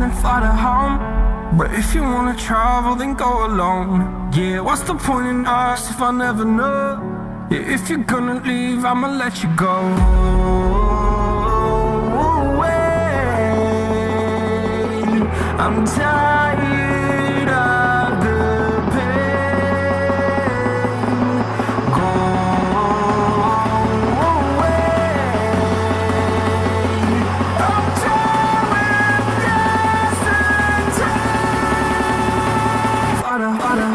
feeling far to home. But if you wanna travel, then go alone. Yeah, what's the point in us if I never know? Yeah, if you're gonna leave, I'ma let you go. I'm tired of the pain. Go away. I'm tired with yesterday. Harder.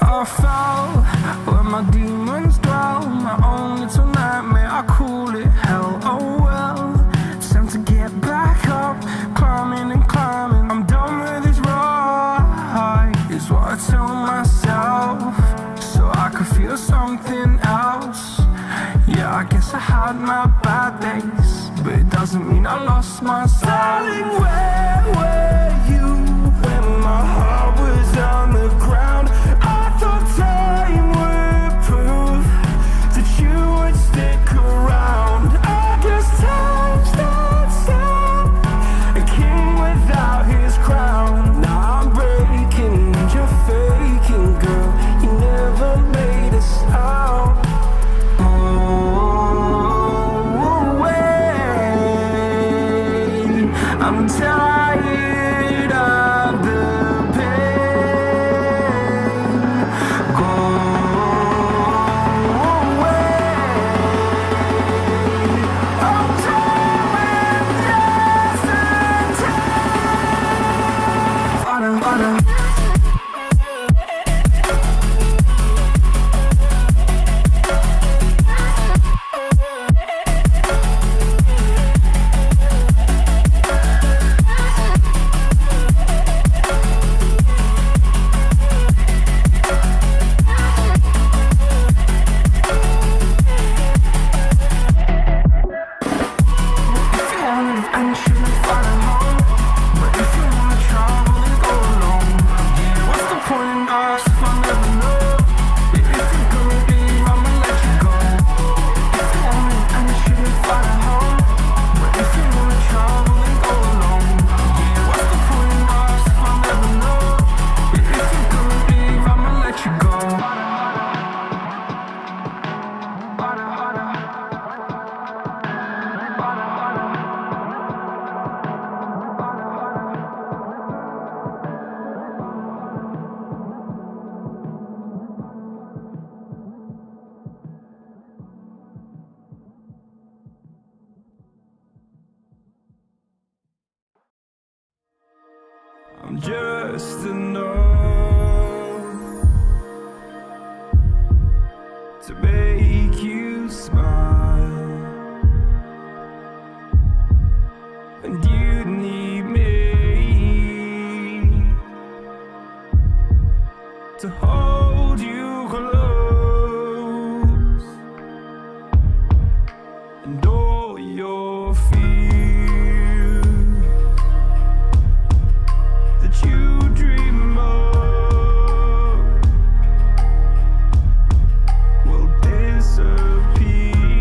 I fell where my demons dwell. My own little nightmare, I call it hell. Oh well, it's time to get back up. Climbing and climbing, I'm done with this ride, is what I tell myself, so I could feel something else. Yeah, I guess I had my bad days, but it doesn't mean I lost myself. Darling, where were you when my heart was on the ground? I thought time would prove that you would stick around. I guess time stands still, a king without his crown. Now I'm breaking and you're faking, girl. You never made a sound. I'm tired of the pain. Go away. I'm tired with yesterday. Harder. I'm just enough to make you smile, and you need me to hold you close, and all your fears that you dream of will disappear.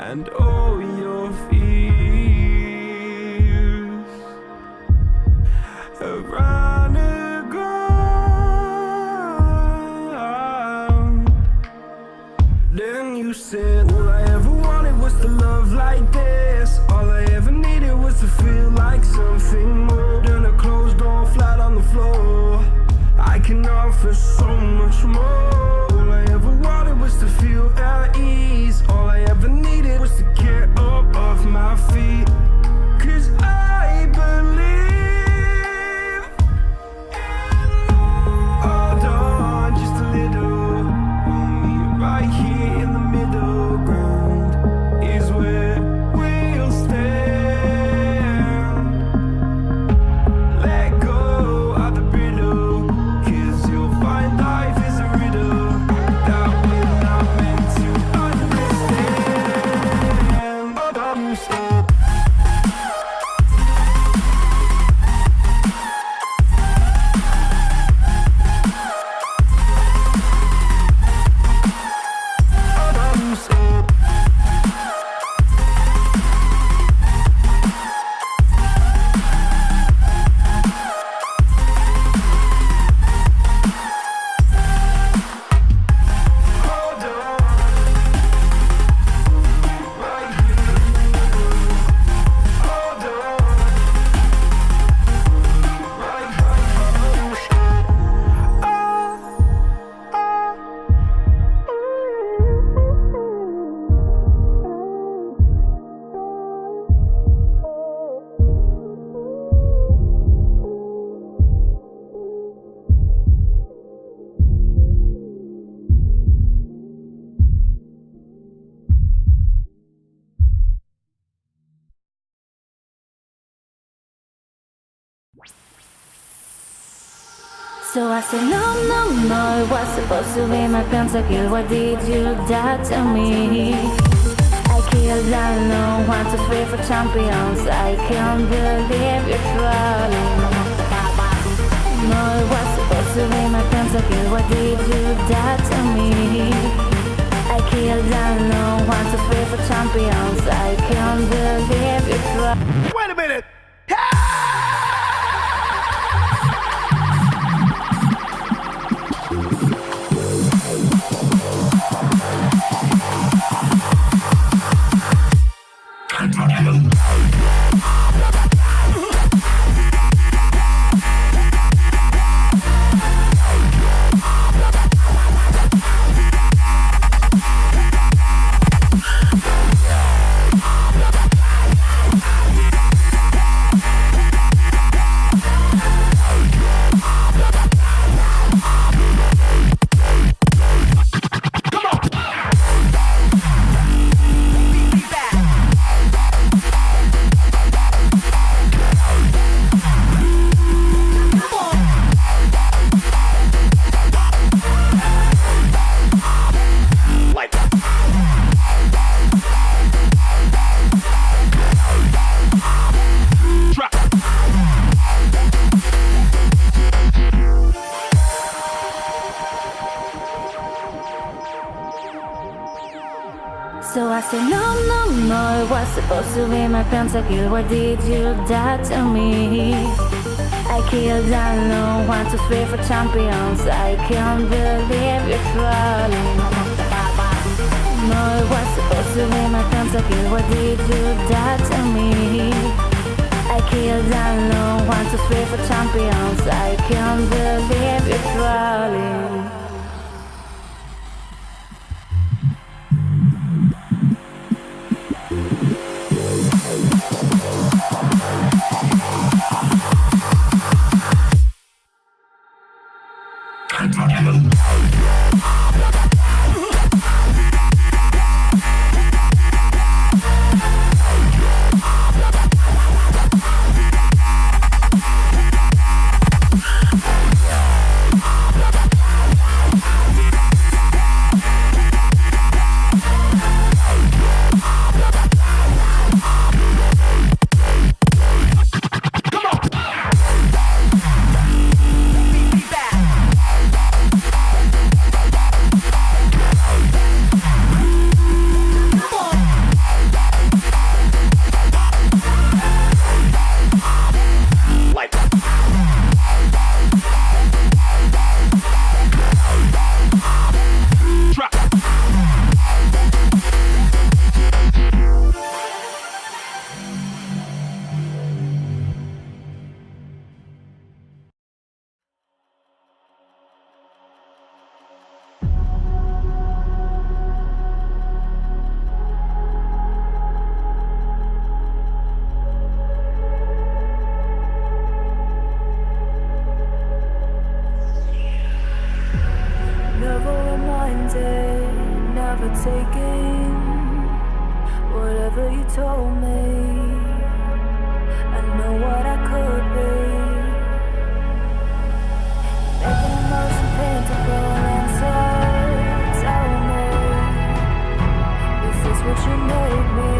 and all your fears have run aground. Then you said, all I ever wanted was to love like this. All I ever needed was to feel like something more than a closed door flat on the floor. I can offer so much more. All I ever wanted was to feel at ease. All I ever needed was to get up off my feet. 'Cause I believe in love. Hold on just a little. We'll meet right here in the middle ground is where we'll stand. Let go of the brittle, 'cause you'll find life is a riddle that we're not meant to understand. Hold on, stop. Hold on, stop. Hold on. Right here. Hold on. Right, So I said, no, no, no, it was supposed to be my pentakill. Why did you die to me? I killed, I know, 1, 2, 3 for champions. I can't believe you're trolling. No, it was supposed to be my pentakill. Why did you die to me? I killed, I know, 1, 2, 3 for champions. I can't believe you're trolling. Wait a minute! So I said, no, no, no, it was supposed to be my pentakill. Why did you die to me? I killed, I know, 1, 2, 3 for champions. I can't believe you're trolling. No, it was supposed to be my pentakill. Why did you die to me? I killed, I know, 1, 2, 3 for champions. I can't believe you're trolling. told me I know what I could be. Making emotion paintable and so tell me, is this what you made me?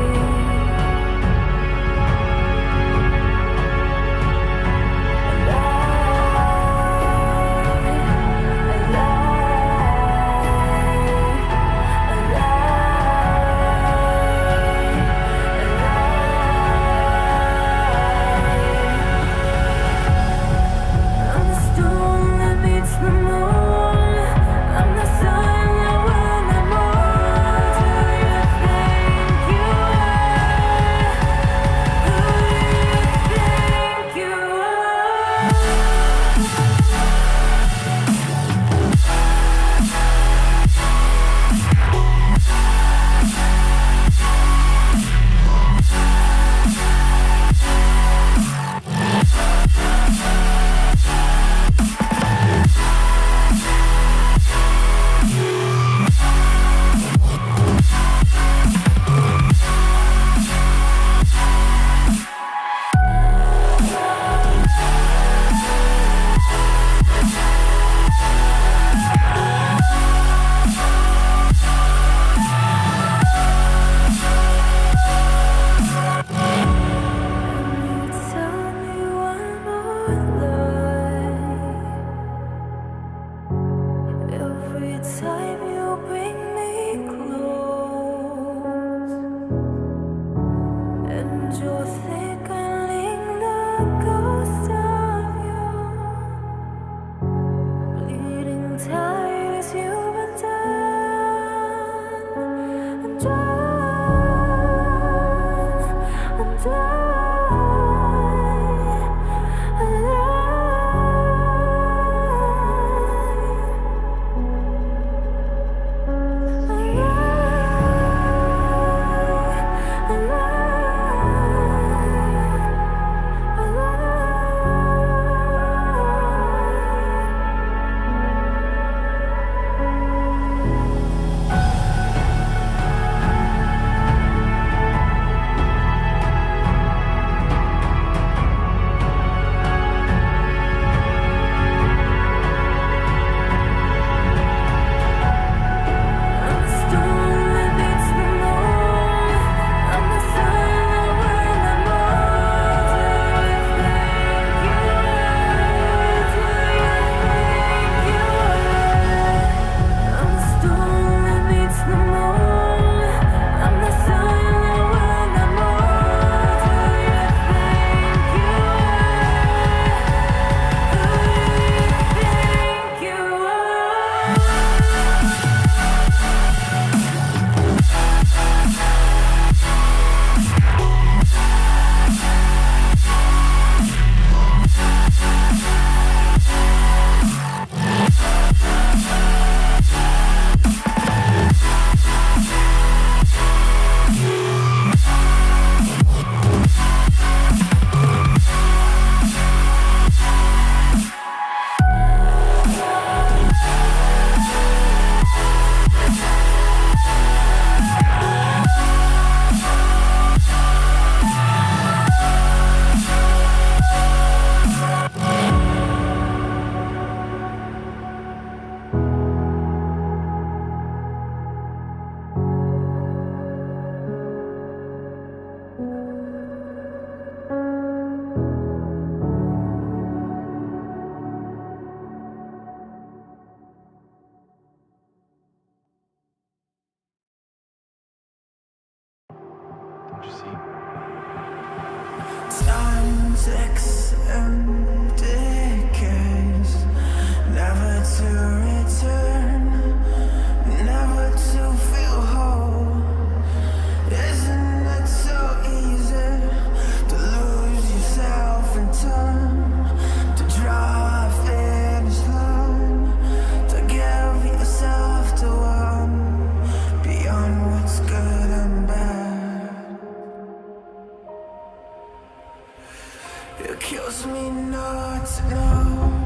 It kills me not to know.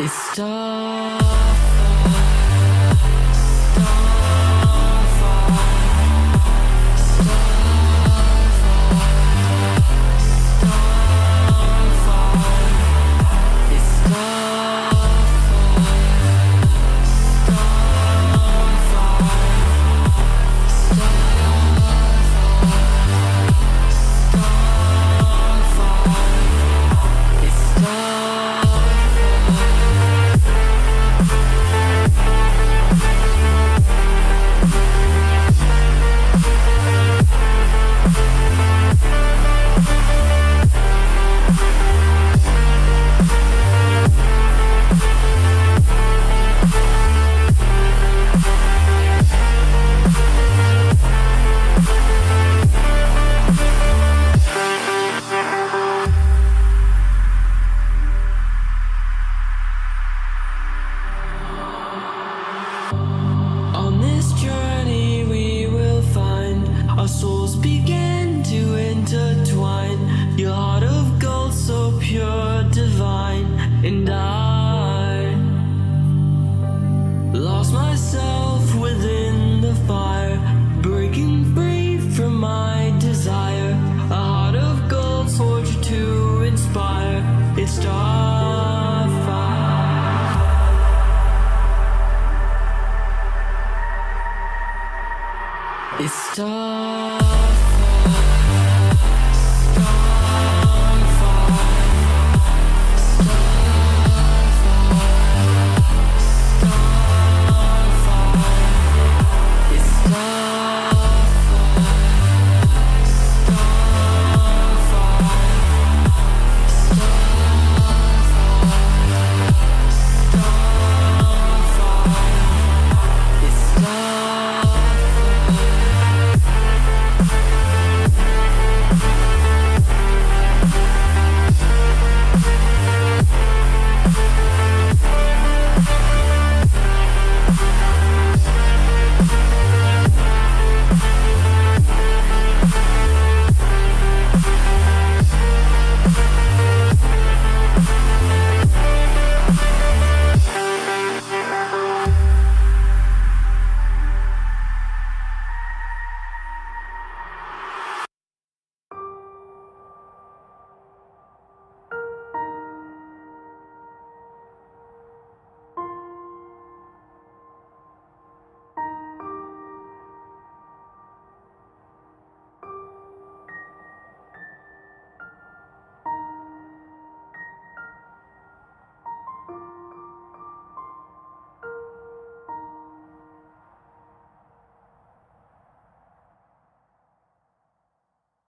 It's Starfire. On this journey we will find our souls begin to intertwine. Your heart of gold so pure, divine. And I lost myself within the fire, breaking free from my desire. A heart of gold forged to inspire. It's Starfire. It's Starfire.